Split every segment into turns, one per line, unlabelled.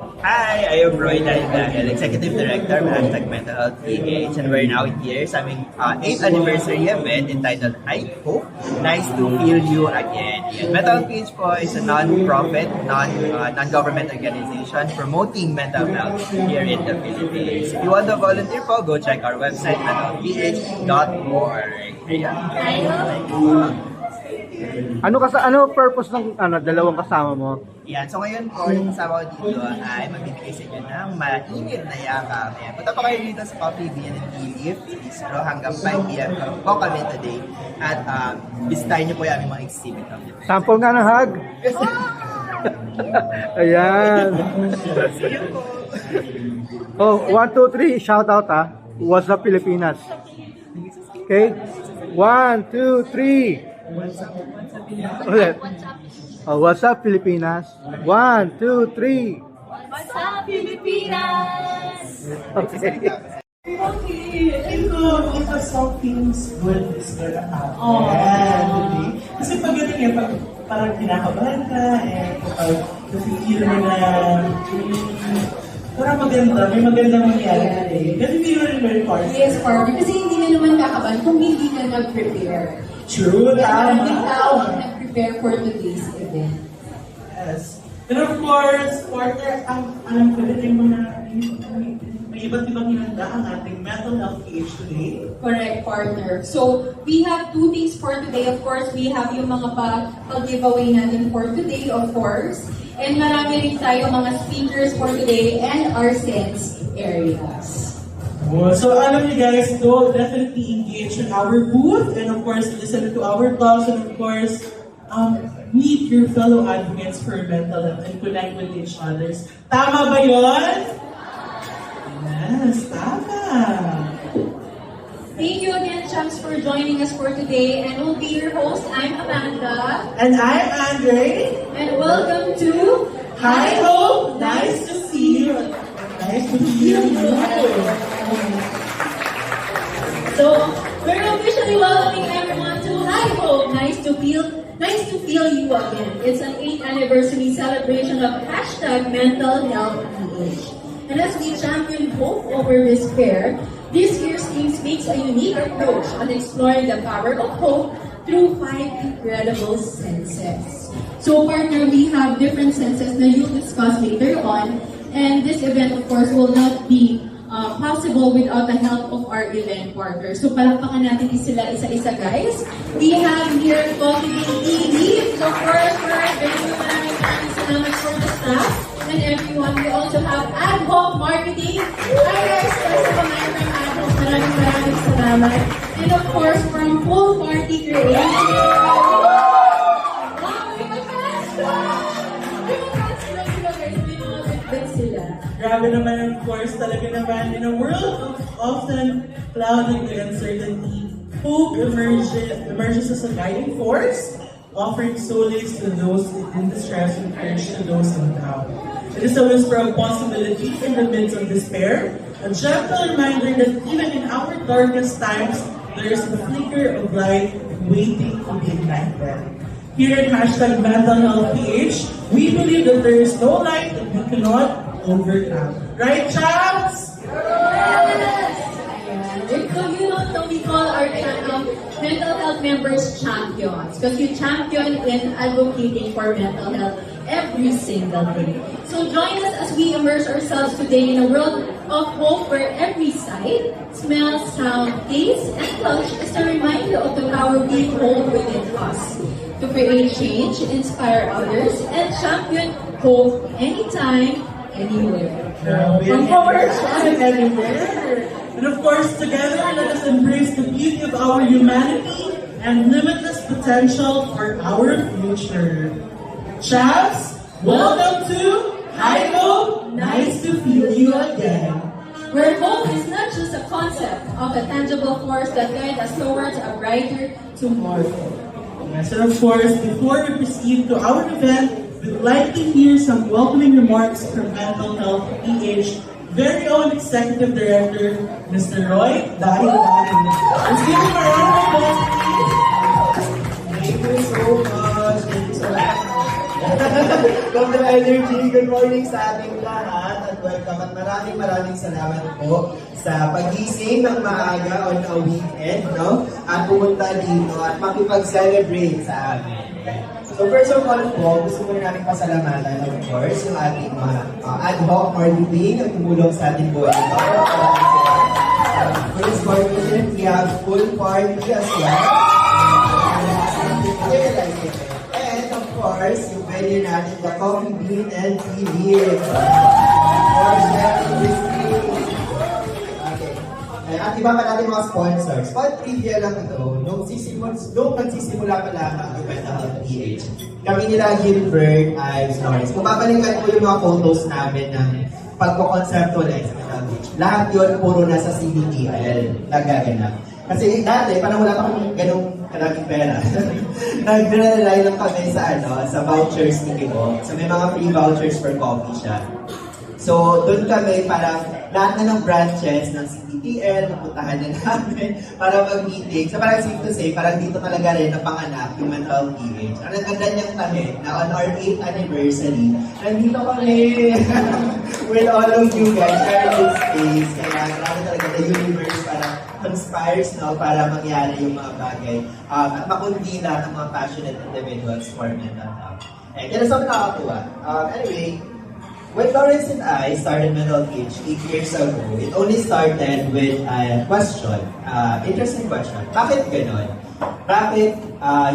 Hi, I am Roy Dahil, Executive Director of Mental Health PH, and we're now here sa aming 8th anniversary event entitled I Hope, Nice to Feel You Again. Yan. Mental Health PH po is a non-profit, non-government organization promoting mental health here in the Philippines. If you want to volunteer po, go check our website, mentalhealthph.org. Ayan.
Ano purpose ng dalawang kasama mo?
Yan. So ngayon po, yung kasama ko dito ay magbibigay sa inyo ng mainit na yakap. Ayan. Punta pa kayo dito sa Coffee Bean and Tea Leaf Bistro hanggang 5 p.m. po kami today. At bisitahin niyo po yung aming mga exhibit.
Sample nga ng hug. Ayan. Oh, 1, 2, 3, shout out What's up Pilipinas? Okay? 1, 2, 3. Ulit. Oh, what's up Pilipinas? 1, 2, 3.
What's up, Pilipinas?
Okay.
Ito song feels good is gonna happen. Kasi pag ganun yan, pag parang kinakabahan ka, kapag nafe-feel mo na parang maganda, may magandang mangyari. Kasi feel mo rin very important.
Yes, partner. Kasi hindi na naman kakabahan kung hindi ka nag-prepare.
True, tama.
Hindi tao nag-prepare for today's event.
Yes. And of course, partner, alam ko din yung mga may iba't ibang hinanda ang ating mental health PH today.
Correct, partner. So, we have two things for today. Of course, we have yung mga pag-giveaway natin for today, of course. And marami rin tayo mga speakers for today and our sense areas.
So alam niyo guys, go definitely engage in our booth and of course listen to our talks and of course meet your fellow advocates for mental health and connect with each others. Tama ba yun? Yes, tama.
Thank you again, Chunks, for joining us for today. And we'll be your host. I'm Amanda.
And I'm Andre.
And welcome to
Hi Hope, nice to see you. Nice to see you.
So, we're officially welcoming everyone to Hi Hope. Nice to feel you again. It's an 8th anniversary celebration of #Mental Health PH. And as we champion hope over despair, this year's theme speaks a unique approach on exploring the power of hope through 5 incredible senses. So, partner, we have different senses that you'll discuss later on. And this event, of course, will not be possible without the help of our event partners. So palakpakan natin sila isa-isa, guys. We have here Coffee Bean Tea Leaf. So first, maraming salamat for the staff and everyone. We also have Ad Hoc Marketing. Hi guys, sa mga from Ad Hoc, maraming salamat. And of course, from Full Party Creation.
Grabe naman, of course, talaga naman, in a world of often clouded with uncertainty, hope emerges as a guiding force, offering solace to those in distress and courage to those in doubt. It is a whisper of possibility in the midst of despair, a gentle reminder that even in our darkest times, there is a flicker of light waiting to be ignited. Here at #Mental Health PH, we believe that there is no light that we cannot overcome. Right, Charles?
Yes! So you know, we call our mental health members champions because you champion in advocating for mental health every single day. So join us as we immerse ourselves today in a world of hope where every sight, smell, sound, taste, and touch is a reminder of the power we hold within us to create change, inspire others, and champion hope anytime, anywhere.
From everywhere. And of course, together, let us embrace the beauty of our humanity and limitless potential for our future. Chavs, welcome to Hi Hope, nice to feel you again.
Where hope is not just a concept of a tangible force that guides us towards a brighter tomorrow.
Yes, and of course, before we proceed to our event, we'd like to hear some welcoming remarks from Mental Health PH very own Executive Director, Mr. Roy Dahil. Let's give him a round of applause, please. Thank you so much. Thank you so much.
Contra Energy, good morning sa ating lahat at welcome at maraming salamat po sa pagising ng maaga on a weekend, no? At pumunta dito at makipag-celebrate sa amin. So first of all po, gusto ko namin pasalamatan, of course, yung ating mga ad hoc marketing at tumulong sa ating buhay. For this partnership, we have full party as well. And of course, yung pwede natin the Coffee Bean and TV. Okay. At iba pa natin mga sponsors. Fun trivia lang ito. Nung nagsisimula pa lang ang Mental Health PH, kami nila Gilbert, Ives, Norris. Kung babalikan ko yung mga photos namin ng pagko-conceptualize ng Mental PH, lahat yun puro nasa CDTL nagaganap. Kasi dati, parang wala pa kami ganong karaming pera. Nag-rely lang kami sa vouchers ni Kimo. So may mga free vouchers for coffee siya. So doon kami parang lahat na ng branches ng CDTL, napuntahan na namin para mag-meeting. So parang safe to say, parang dito talaga rin napanganak yung Mental Health PH. Ang naganda niyang kami na on our 8th anniversary, nandito kami with all of you guys, sharing this space. Kaya grabe talaga the universe para conspires para mangyari yung mga bagay at makundila ng mga passionate individuals for mental health. And kaya sa nakakatuwa. Anyway, when Lawrence and I started Mental PH 8 years ago, it only started with a question, interesting question. Bakit ganon? Bakit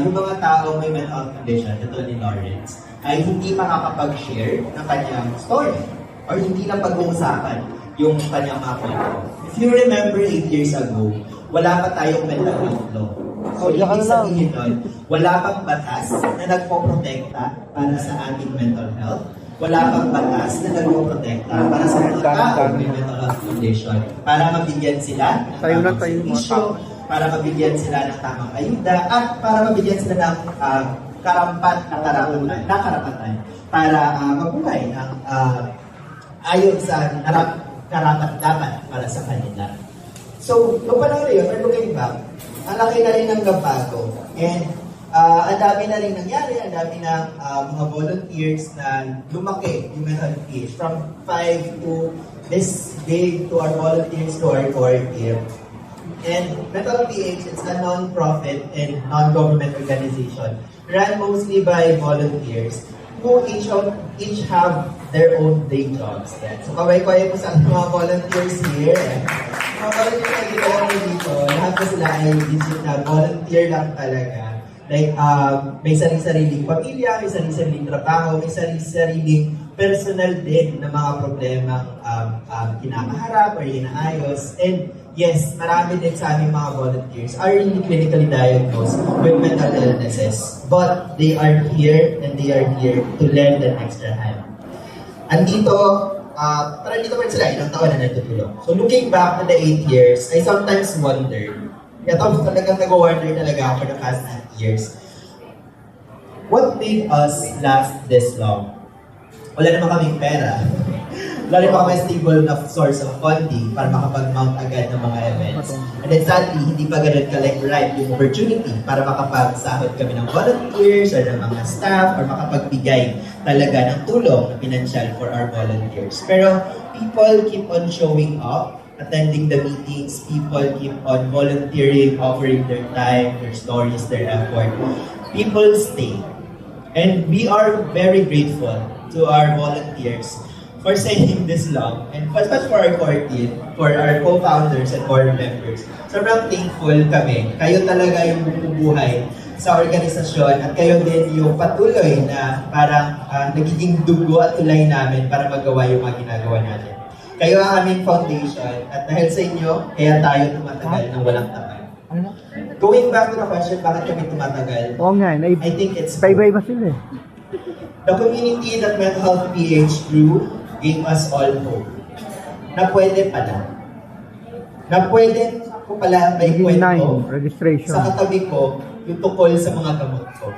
yung mga tao may mental condition, ito ni Lawrence, ay hindi makakapag-share ng kanyang story or hindi na pag-uusapan yung kanyang mga kwento. If you remember 8 years ago, wala pa tayong mental health law. So, ibig sabihin nun, wala pang batas na nagpoprotekta para sa ating mental health. Wala pang batas na nagpoprotekta para sa mga tao may mental health condition. Para mabigyan sila ng tamang servisyo, para mabigyan sila ng tamang ayuda, at para mabigyan sila ng karapatan para mabuhay ng ayon sa karapat-dapat para sa kanila. So, nung panahon na yun, we're looking back, ang laki na rin ng nabago. And ang dami na rin nangyari, ang dami ng mga volunteers na lumaki yung Mental PH. From 5 to this big to our volunteers to our core team. And Mental PH, it's a non-profit and non-government organization run mostly by volunteers who each have their own day jobs. So, kaway-kaway po sa mga volunteers here. Mga volunteers na dito lang dito, lahat po sila ay legit na volunteer lang talaga. Like, may sarili-sariling pamilya, may sarili-sariling trabaho, may sarili-sariling personal din na mga problema kinakaharap or inaayos. And yes, marami din sa aming mga volunteers are really clinically diagnosed with mental illnesses. But they are here to lend an extra hand. Andito, parang dito pa rin sila, ilang taon na natutulong. So looking back to the 8 years, I sometimes wonder, talagang nag-wonder talaga ako for the past 8 years, what made us last this long? Wala naman kaming pera. Wala rin pa kami stable na source of funding para makapag-mount agad ng mga events. And then sadly, hindi pa ganun ka-ripe yung opportunity para makapagsahod kami ng volunteers or ng mga staff or makapagbigay talaga ng tulong na financial for our volunteers. Pero people keep on showing up, attending the meetings, people keep on volunteering, offering their time, their stories, their effort. People stay. And we are very grateful to our volunteers for staying this long, and especially for our core team, for our co-founders and board members. Sobrang thankful kami. Kayo talaga yung bumubuhay sa organisasyon at kayo din yung patuloy na parang nagiging dugo at tulay namin para magawa yung mga ginagawa natin. Kayo ang aming foundation at dahil sa inyo, kaya tayo tumatagal ng walang tagal. Going back to the question, bakit kami tumatagal?
Oo nga,
I think it's
iba-iba sila eh.
the community that Mental Health PH grew gave us all hope. Na pwede pala. Na pwede ko pala may kwento
registration
sa katabi ko yung tungkol sa mga gamot ko.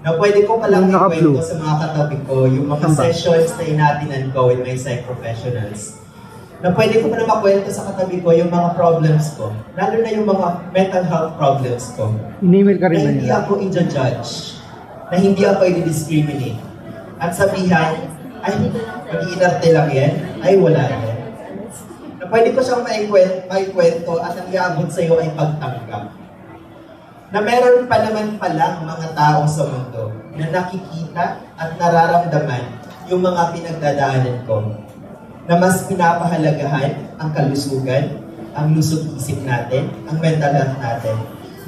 Na pwede ko palang may kwento sa mga katabi ko yung mga sessions na inatinan ko with my psych professionals. Na pwede ko pala makwento sa katabi ko yung mga problems ko. Lalo na yung mga mental health problems ko.
In-email ka rin na
hindi
nila.
ako i-judge. na hindi ako i-discriminate. At sabihan, ay, mag-iinarte lang yan, ay wala yan. Na pwede ko siyang maikwento at ang iabot sa iyo ay pagtanggap. Na meron pa naman palang mga tao sa mundo na nakikita at nararamdaman yung mga pinagdadaanan ko. Na mas pinapahalagahan ang kalusugan, ang lusog isip natin, ang mental health natin,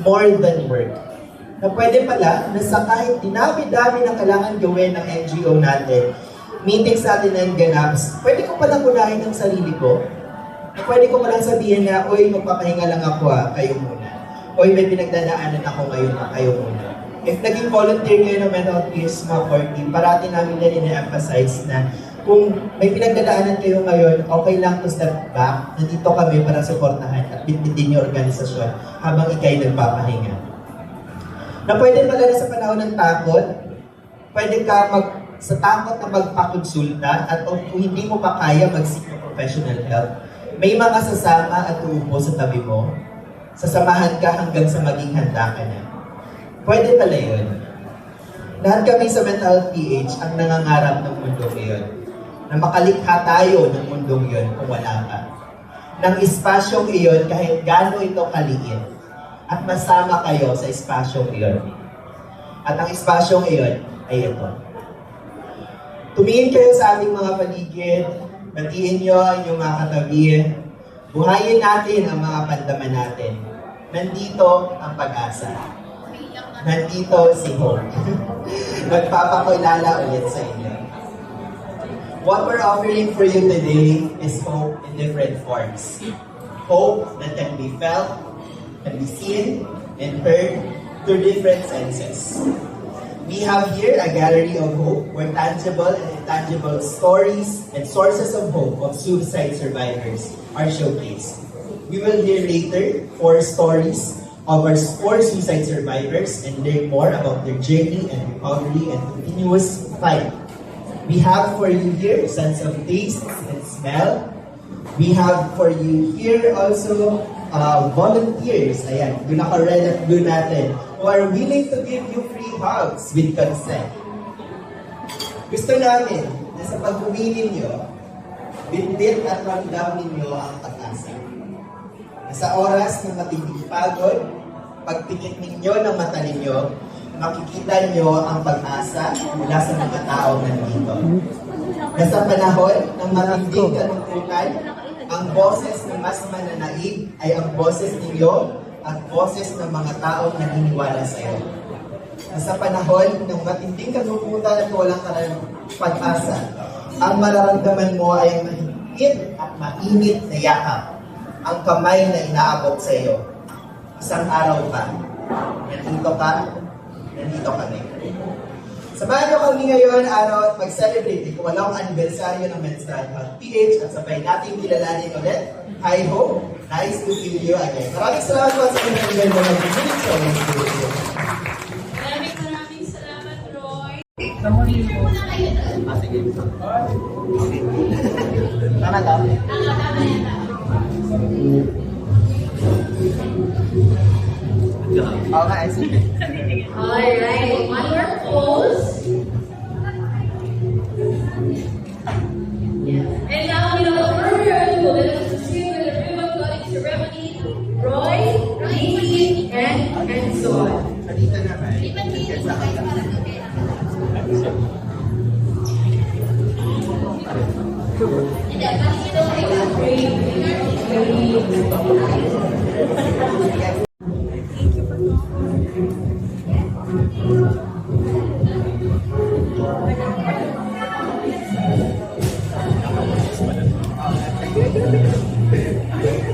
more than work. Na pwede pala na sa kahit dinami-dami na kailangan gawin ng NGO natin, meetings natin ng ganaps, pwede ko palang unahin ang sarili ko. Pwede ko palang sabihin na, oy, magpapahinga lang ako kayo muna. Oy, may pinagdadaanan ako ngayon kayo muna. If naging volunteer kayo ng mental health peers mga core team, parati namin yan ina-emphasize na kung may pinagdadaanan kayo ngayon, okay lang to step back. Nandito kami para suportahan at bitbitin yung organisasyon habang ikay nagpapahinga. Na pwede pala na sa panahon ng takot, pwede ka sa takot na magpakonsulta at kung hindi mo pa kaya mag-seek ng professional help, may mga sasama at uupo sa tabi mo, sasamahan ka hanggang sa maging handa ka na. Pwede pala yun. Lahat kami sa Mental Health PH ang nangangarap ng mundo ngayon. Na makalikha tayo ng mundong yun kung wala ka. Ng espasyong iyon kahit gaano ito kaliit. At masama kayo sa espasyong iyon. At ang espasyong iyon ay ito. Tumingin kayo sa ating mga paligid, batiin nyo ang inyong mga katabi, buhayin natin ang mga pandaman natin. Nandito ang pag-asa. Nandito si Hope. Magpapakilala ulit sa inyo. What we're offering for you today is hope in different forms. Hope that can be felt, can be seen, and heard through different senses. We have here a gallery of hope where tangible and intangible stories and sources of hope of suicide survivors are showcased. We will hear later 4 stories of our 4 suicide survivors and learn more about their journey and recovery and continuous fight. We have for you here sense of taste and smell. We have for you here also volunteers, ayan, yung naka-red at blue natin, who are willing to give you free hugs with consent. Gusto namin na sa pag-uwi ninyo, bitbit at ramdam ninyo ang pag-asa. Sa oras ng matinding pagod, pagpikit ninyo ng mata ninyo, makikita nyo ang pag-asa mula sa mga taong nandito. Nasa panahon ng matinding kalungkutan, ang boses ng mas mananaig ay ang boses ninyo at boses ng mga taong naniniwala sa iyo. Nasa panahon ng matinding kalungkutan at walang pag-asa, ang mararamdaman mo ay ang mahigpit at mainit na yakap, ang kamay na inaabot sa iyo. Isang araw pa, nandito kami. Samahan niyo kami ngayon araw at mag-celebrate ikaw-walong anibersaryo ng Mental Health PH at sabay nating kilalanin ulit. Hi Hope, nice to see you again. Maraming salamat po sa inyong mga minutes sa mga studio.
Maraming salamat, Roy.
Sige. Tama daw? Okay, sige.
Alright, on your pose. And now, without further ado, let us proceed with the ribbon cutting ceremony. Roy, Nikki, and Sol.
Dito naman.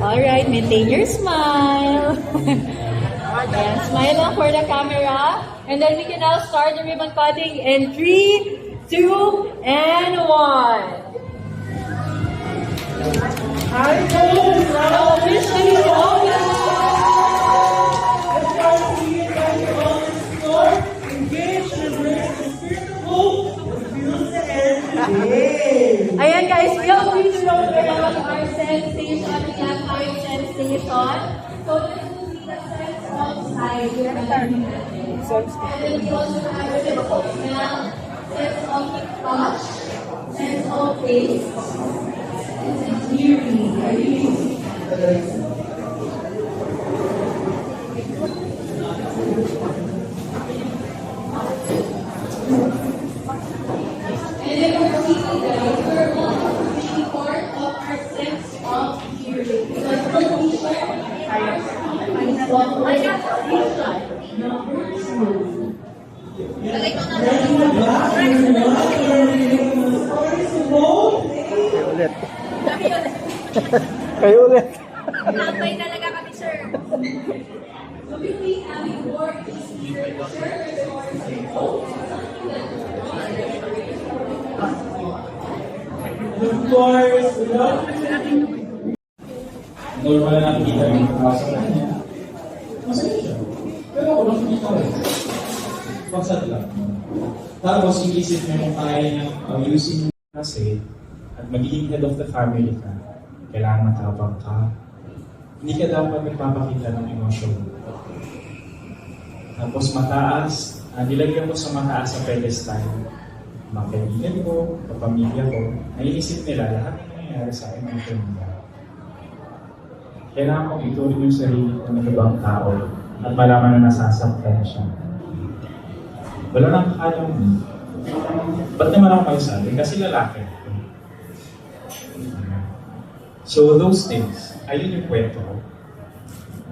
Alright, maintain your smile. Ayan, smile lang for the camera. And then we can now start the ribbon cutting in 3, 2, and 1.
I hope now officially open. Let's start seeing that you all explore, engage, and embrace the spirit of hope that fuels the air today.
Ayan guys, feel free to roll around our send station. We have our send station. So this will be the sense of sight. then we also have sense of smell, sense of touch, sense of taste, and sense of hearing. And then we're seeing guys, we're also really part of our sense of hearing. Because we're share number 2.
Kayo ulit. Kayo ulit.
Tambay talaga kami, sir.
So between having more is either share or
Of course,
normal na nakikita yung tao sa kanya. Masaya siya. Pero ako nakikita ko. Pagsat lang. Tapos yung isip mo yung kaya niyang ayusin mo kasi at magiging head of the family ka, kailangan matapang ka. Hindi ka dapat nagpapakita ng emosyon. Tapos mataas, nilagyan mo sa mataas sa pedestal. Mga kaibigan ko, kapamilya ko, naiisip nila lahat ng nangyayari sa akin ng pamilya. Kailangan kong ituloy yung sarili ko ng ibang tao at malaman na nasasaktan siya. Wala nang kakalang ba't naman ako magsabi? Kasi lalaki. So those things, ayun yung kwento ko.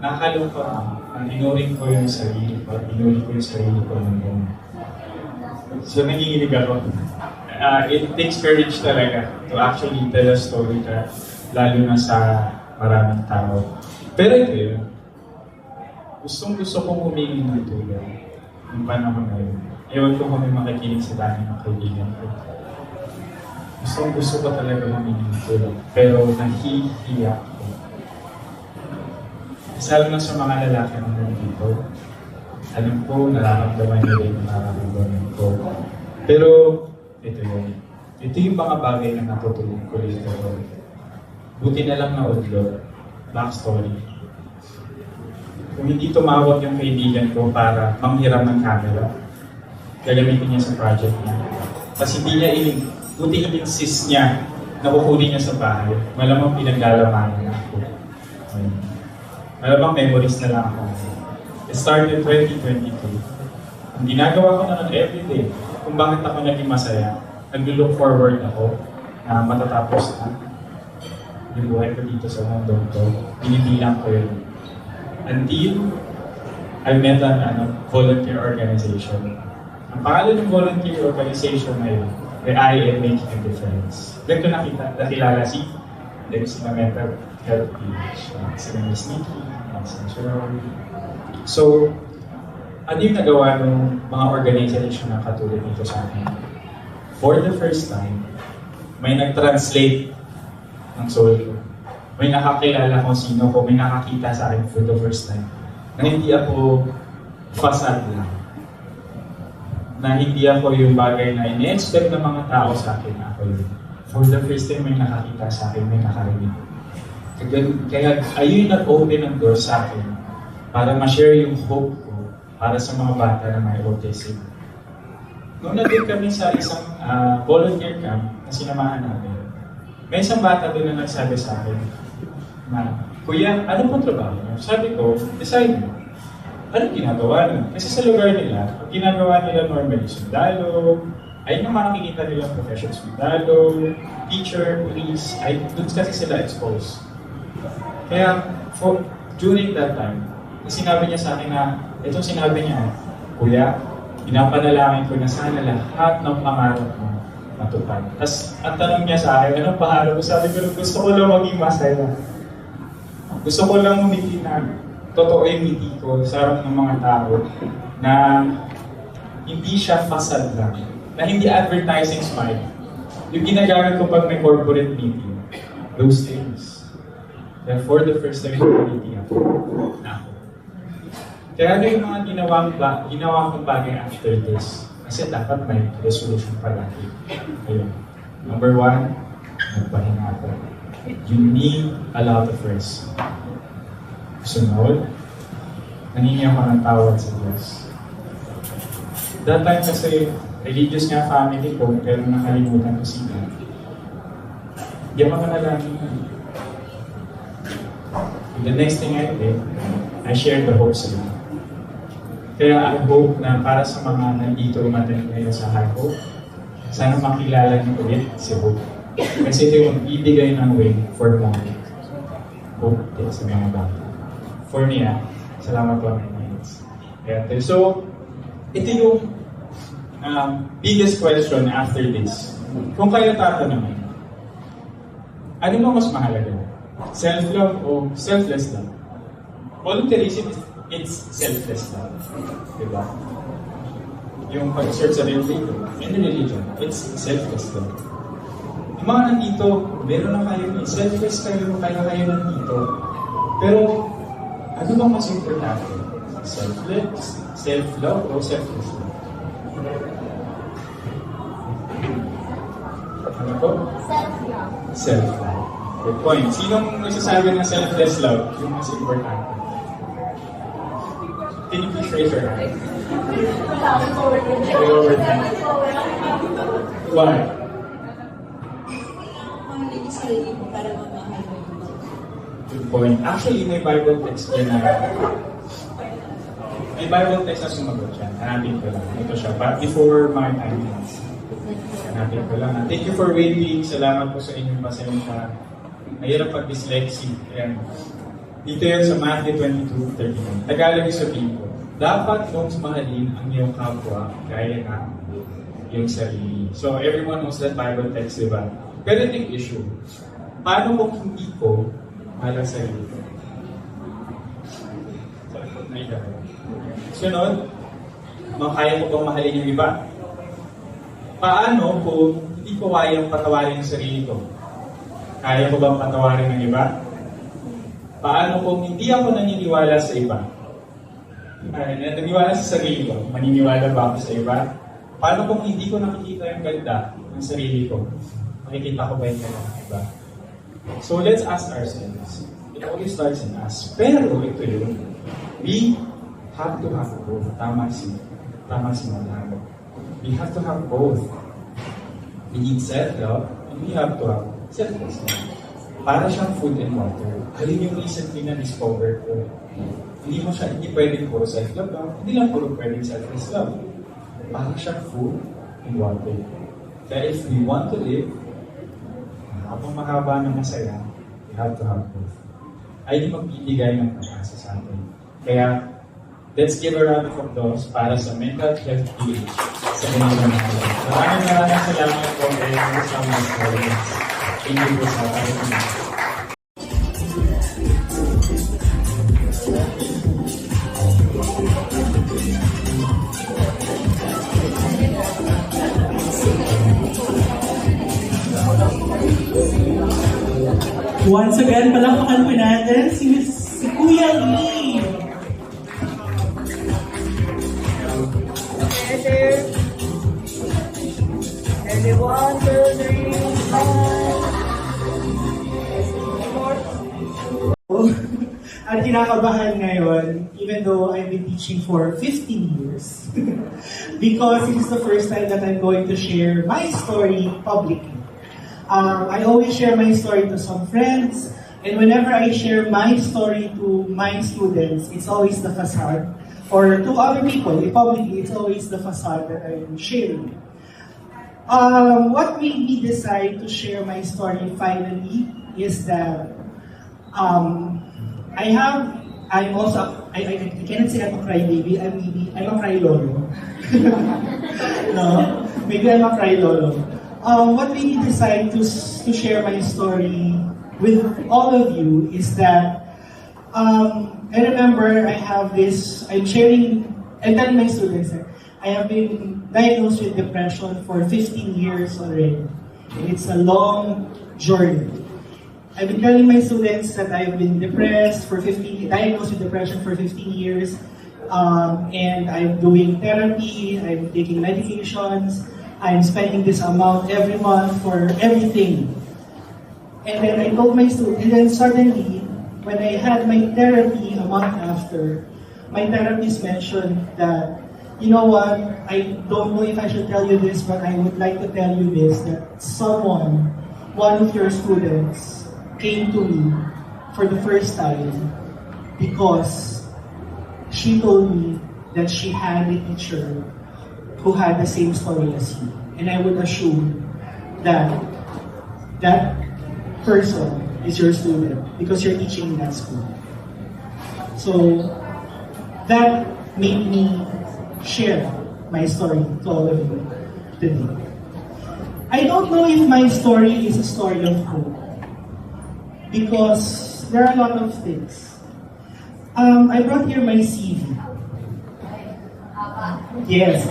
Nakakalungkot ang inuring ko yung sarili ko at inuring ko yung sarili ko ng gano'n. So nanginginig ako. It takes courage talaga to actually tell a story ka, lalo na sa maraming tao. Pero ito yun, gusto kong humingi ng tulong yung panahon na yun. Ewan ko kung may makikinig sa dami ng kaibigan ko. Gusto ko talaga humingi ng tulong. Pero nahihiya ko. Lalo na sa mga lalaki na nandito. Alam ko, nararamdaman nila yung nararamdaman ko. Pero, ito yun. Ito yung mga bagay na natutulong ko dito. Buti na lang na audio, backstory. Kung hindi tumawag yung kaibigan ko para manghiram ng camera, gagamitin niya sa project niya. Kasi buti in-insist niya na kukunin niya sa bahay. Malamang pinaglalamanan na ako. Malamang memories na lang ako. It started 2022. Ang ginagawa ko na everyday, kung bakit ako naging masaya, nag-look forward ako na matatapos na yung buhay ko dito sa mundong to. Binibilang ko yun. Until I met an volunteer organization. Ang pangalan ng volunteer organization na yun, the I am Making a Difference. Doon ko nakilala si mental health PH. Si Miss Nikki, si Cheryl. So, ano yung nagawa ng mga organization na katulad nito sa akin? For the first time, may nag-translate ng soul ko. May nakakilala kung sino ko, may nakakita sa akin for the first time. Na hindi ako facade lang. Na hindi ako yung bagay na ini-expect ng mga tao sa akin na ako yun. For the first time, may nakakita sa akin, may nakarinig. Kaya ayun nag-open ang door sa akin para ma-share yung hope ko para sa mga bata na may autism. Noong nandun kami sa isang volunteer camp na sinamahan namin, may isang bata doon na nagsabi sa akin na, Kuya, ano pong trabaho niyo? Sabi ko, decide mo. Anong ginagawa niyo? Kasi sa lugar nila, ang ginagawa nila normally sundalo, ayun ang makikita nilang profession, sundalo, teacher, police, ay doon kasi sila exposed. Kaya, during that time, sinabi niya sa akin na, itong sinabi niya, Kuya, pinapanalangin ko na sana lahat ng pangarap mo matupad. At tanong niya sa akin, anong pangarap ko? Sabi ko, gusto ko lang maging masaya. Gusto ko lang umiti na totoo yung ngiti ko sa harap ng mga tao na hindi siya facade lang, na hindi advertising smile. Yung ginagamit ko pag may corporate meeting, those things. Kaya for the first time, hindi ako. Kaya ano yung mga ginawa kong bagay after this? Kasi dapat may resolution palagi. Ayun. Number 1, magpahinga ako. You need a lot of rest. Sunod, nangingi ako ng tawad sa Diyos. That time kasi, religious nga family ko, pero nakalimutan ko sila. Hindi ako manalangin. The next thing I did, I shared the hope sa inyo. Kaya I hope na para sa mga nandito umaten ngayon sa High Hope, sana makilala niyo ulit si Hope. Kasi ito yung ibigay ng way for more hope din sa mga bata. For me, salamat po mga minutes. So, ito yung biggest question after this. Kung kayo tatanungin, ano ba mas mahalaga? Self-love o selfless love? Voluntarism, it's selfless love. Diba? Yung pag-search sa religion, in the religion, it's selfless love. Yung mga nandito, meron na kayo, selfless kayo, kaya kayo nandito. Pero, ano ba mas importante? Selfless, self-love o selfless love? Ano po?
Self-love.
Self-love. Good point. Sinong nagsasabi ng selfless love? Yung mas importante. Can you please raise your hand? Over time. Why? Good point. Actually, may Bible text din na. May Bible text na sumagot siya. Hanapin ko lang. Ito siya. But before my time ends. Hanapin ko lang. Thank you for waiting. Salamat po sa inyong pasensya. Mahirap pag-dyslexia. Ayan. Dito yan sa Matthew 22:39. Tagalog yung sabihin ko. Dapat mong mahalin ang iyong kapwa gaya na yung sarili. So everyone knows that Bible text, diba? Pero ito yung issue. Paano kung hindi ko mahal ang sarili ko? Sunod, kaya ko bang mahalin yung iba? Paano kung hindi ko kayang patawarin yung sarili ko? Kaya ko bang patawarin ng iba? Paano kung hindi ako naniniwala sa iba? Naniniwala sa sarili ko, maniniwala ba ako sa iba? Paano kung hindi ko nakikita yung ganda ng sarili ko? Makikita ko ba yung ganda ng iba? So let's ask ourselves. It always starts in us. Pero ito yun. We have to have both. Tama si Madamo. We have to have both. We need self-love and we have to have selfless love. Para siyang food and water. Ayun yung recently na-discover ko. Hindi pwedeng puro self-love lang. Hindi lang puro pwedeng selfless love. Para siyang food and water. Kaya if we want to live, habang mahaba na masaya, we have to have both. Ay magbibigay ng pag-asa sa atin. Kaya, let's give a round of applause para sa mental health PH sa kanilang mga. Maraming salamat po kay Kasama Stories. Thank you po sa ating.
Once again, palakpakan po natin si Kuya Lee.
Ready, 1, 2, 3,
At kinakabahan ngayon, even though I've been teaching for 15 years, because this is the first time that I'm going to share my story publicly. I always share my story to some friends, and whenever I share my story to my students, it's always the facade. Or to other people, publicly, it's always the facade that I'm sharing. What made me decide to share my story finally is that I cannot say I'm a crybaby, I'm a cry lolo. No? Maybe I'm a cry lolo. What made me decide to share my story with all of you is that I remember I'm telling my students that I have been diagnosed with depression for 15 years already. And it's a long journey. I've been telling my students that I've been diagnosed with depression for 15 years. And I'm doing therapy, I'm taking medications, I'm spending this amount every month for everything. And then I told my students, and then suddenly, when I had my therapy a month after, my therapist mentioned that
you know what? I don't know if I should tell you this, but I would like to tell you this, that someone, one of your students, came to me for the first time because she told me that she had a teacher who had the same story as you. And I would assume that that person is your student because you're teaching in that school. So that made me share my story to all of you today. I don't know if my story is a story of hope because there are a lot of things. I brought here my CV. Yes.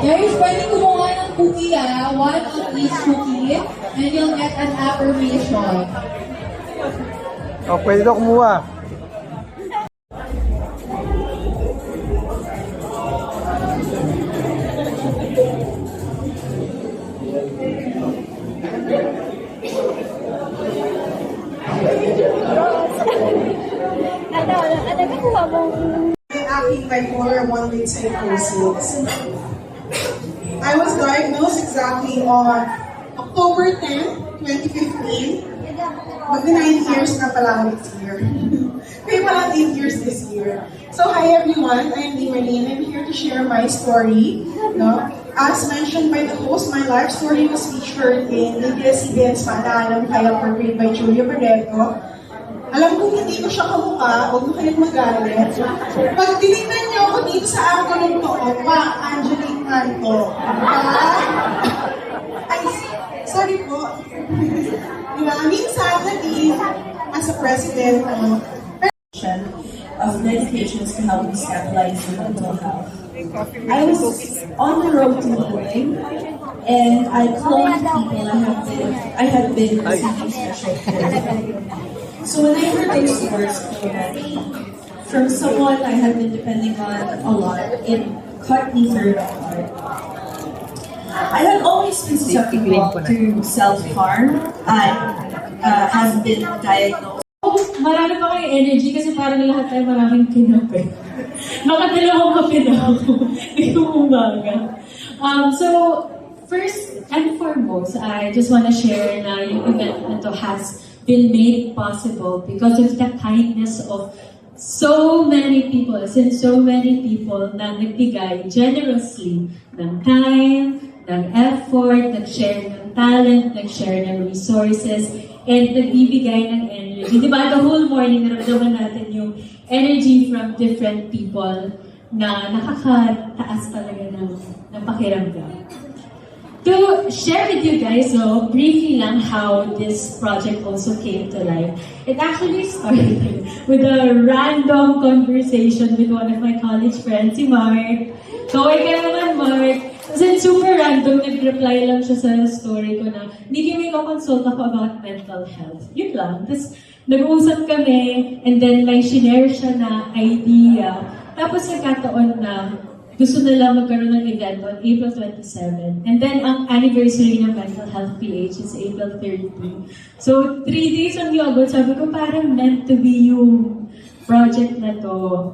Guys, pwede kumuha ng cookie one on each cookie, and you'll get an affirmation.
Oh, pwede daw kumuha.
Ano nakuha mo?
Aking bipolar 1 with psychosis. I was diagnosed exactly on October 10, 2015. Magna 9 years na pala next year. Kaya pala 8 years this year. So hi everyone, I am Marlene. I'm here to share my story. No? As mentioned by the host, my life story was featured in ABS-CBN's Paandaanan Kaya portrayed by Julia Barreto. Alam kong hindi ko siya kamukha, huwag mo kayong magalit. Pag tinignan niyo ako dito sa arko ng toon, Angelique Manto. Ay, sorry po. Diba, minsan naging as a president
of medications to help me stabilize the mental health. I was on the road to healing, and I cloned people I had been seeking special care. So when I heard those words from someone I had been depending on a lot, it cut me through the heart. I had always been susceptible to self-harm. I have been diagnosed.
Marami pa kayo energy kasi parang lahat tayo maraming kinape. Nakadalawang kape na ako ngayong umaga. So, first and foremost, I just want to share na yung event na to has been made possible because of the kindness of so many people, na nagbigay generously ng time, ng effort, nag-share ng talent, nag-share ng resources, and nagbibigay ng energy. Di ba, the whole morning, naramdaman natin yung energy from different people na nakakataas talaga ng pakiramdam. To share with you guys, briefly lang how this project also came to life. It actually started with a random conversation with one of my college friends, si Mark. Kaway ka naman, Mark. Kasi super random, nag-reply lang siya sa story ko na hindi kami consult ako about mental health. Yun lang. Tapos nag-uusap kami, and then may shinare siya na idea. Tapos nagkataon na gusto nila magkaroon ng event on April 27. And then, ang anniversary ng Mental Health PH is April 32. So, 3 days on the ago, sabi ko, parang meant to be yung project na to.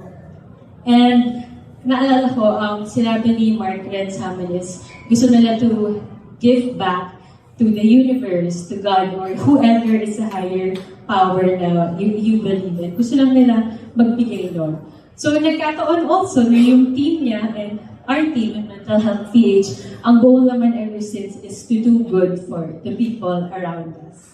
And, naalala ko, sinabi ni Mark Red Samalis, gusto nila to give back to the universe, to God, or whoever is a higher power na you believe in. Gusto lang nila magbigay doon. So, nagkataon also na yung team niya and our team in Mental Health PH, ang goal naman ever since is to do good for the people around us.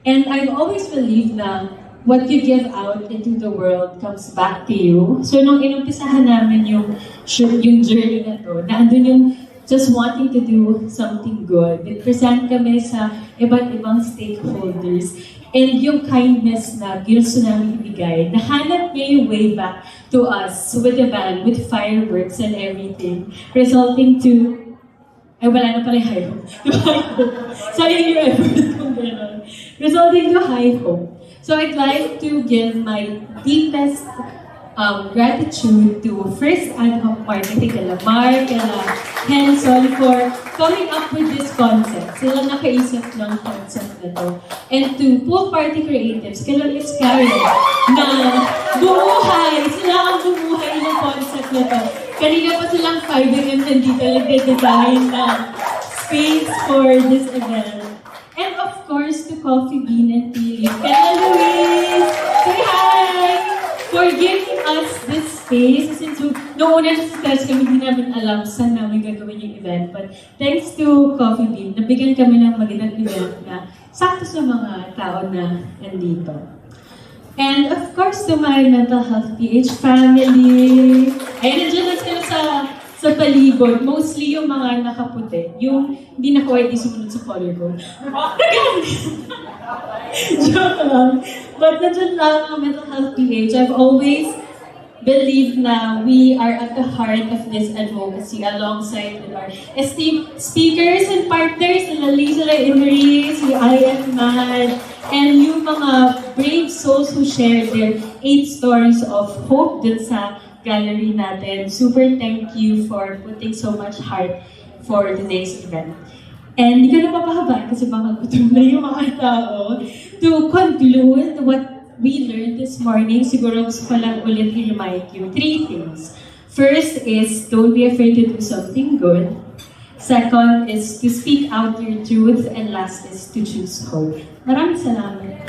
And I've always believed na what you give out into the world comes back to you. So, nung inumpisahan namin yung journey na to, na andun yung just wanting to do something good. Nag-present kami sa iba't ibang stakeholders. And yung kindness na gusto namin ibigay, nahanap niya yung way back to us with the van, with fireworks and everything, resulting to, ay wala na pala yung high hope. Sayang yung effort kung gano'n. Resulting to high hope. So I'd like to give my deepest gratitude to first ad hoc marketing, kala Mark, kala Henson for coming up with this concept. Sila nakaisip ng concept na to. And to Pool Party Creatives, kala Miss Karen, na bumuhay, sila ang bumuhay ng concept na to. Kanina pa silang 5 AM nandito nagde-design ng space for this event. And of course, to Coffee Bean and Tea Leaf. Kaya Luis! Say hi! For giving us this space. Since noong una sa stress kami, hindi namin alam saan namin gagawin yung event. But thanks to Coffee Bean, nabigyan kami ng magandang event na sakto sa mga tao na nandito. And of course, to my Mental Health PH family. Ay, nandiyan na sila sa palibot. Mostly yung mga nakaputi. Yung hindi na kawaii sumunod sa color code. Joke lang. But nandiyan lang ang Mental Health PH. I've always believed na we are at the heart of this advocacy alongside with our esteemed speakers and partners, sila Lisa Emery, si IF Mad, and yung mga brave souls who shared their 8 stories of hope dun sa gallery natin. Super thank you for putting so much heart for today's event. And hindi ko na papahabaan kasi baka gutom na yung mga tao. To conclude what we learned this morning, siguro gusto ko lang ulit i-remind you 3 things. First is, don't be afraid to do something good. Second is to speak out your truth. And last is to choose hope. Maraming salamat.